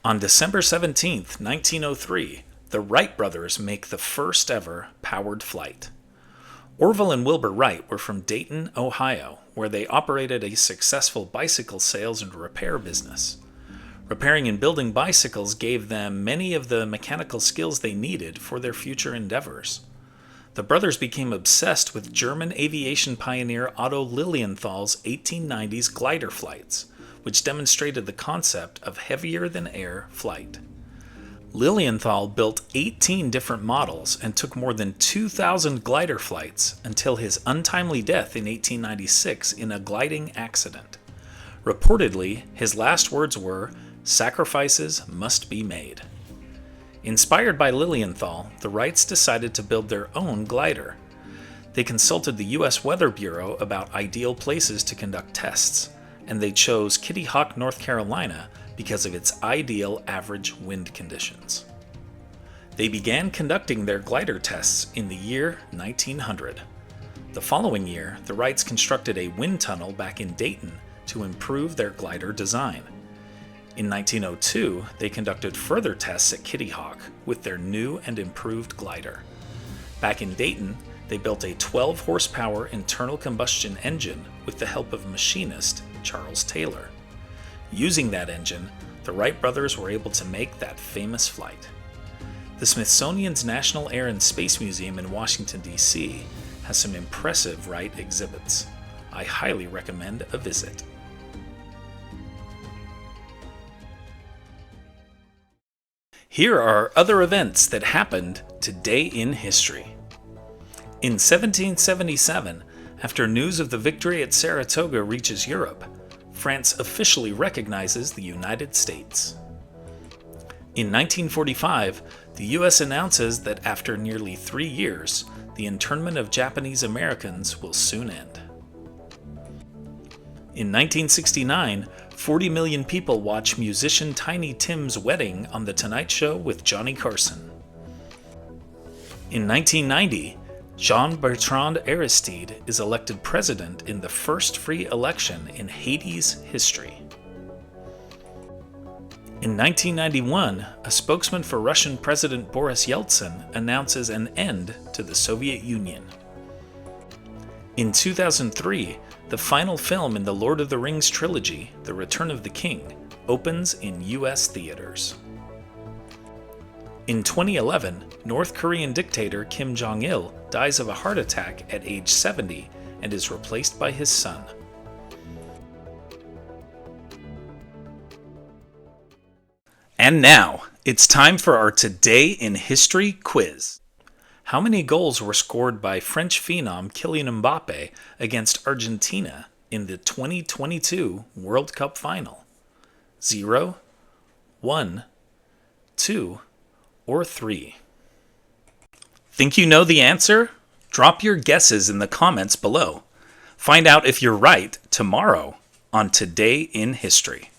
On December 17th, 1903, the Wright brothers make the first ever powered flight. Orville and Wilbur Wright were from Dayton, Ohio, where they operated a successful bicycle sales and repair business. Repairing and building bicycles gave them many of the mechanical skills they needed for their future endeavors. The brothers became obsessed with German aviation pioneer Otto Lilienthal's 1890s glider flights, which demonstrated the concept of heavier-than-air flight. Lilienthal built 18 different models and took more than 2,000 glider flights until his untimely death in 1896 in a gliding accident. Reportedly, his last words were, "Sacrifices must be made." Inspired by Lilienthal, the Wrights decided to build their own glider. They consulted the U.S. Weather Bureau about ideal places to conduct tests, and they chose Kitty Hawk, North Carolina, because of its ideal average wind conditions. They began conducting their glider tests in the year 1900. The following year, the Wrights constructed a wind tunnel back in Dayton to improve their glider design. In 1902, they conducted further tests at Kitty Hawk with their new and improved glider. Back in Dayton, they built a 12-horsepower internal combustion engine with the help of machinist Charles Taylor. Using that engine, the Wright brothers were able to make that famous flight. The Smithsonian's National Air and Space Museum in Washington, D.C. has some impressive Wright exhibits. I highly recommend a visit. Here are other events that happened today in history. In 1777, after news of the victory at Saratoga reaches Europe, France officially recognizes the United States. In 1945, the U.S. announces that after nearly 3 years, the internment of Japanese Americans will soon end. In 1969, 40 million people watch musician Tiny Tim's wedding on The Tonight Show with Johnny Carson. In 1990, Jean-Bertrand Aristide is elected president in the first free election in Haiti's history. In 1991, a spokesman for Russian President Boris Yeltsin announces an end to the Soviet Union. In 2003, the final film in the Lord of the Rings trilogy, The Return of the King, opens in U.S. theaters. In 2011, North Korean dictator Kim Jong-il dies of a heart attack at age 70 and is replaced by his son. And now, it's time for our Today in History quiz. How many goals were scored by French phenom Kylian Mbappe against Argentina in the 2022 World Cup final? 0, 1, 2, or 3? Think you know the answer? Drop your guesses in the comments below. Find out if you're right tomorrow on Today in History.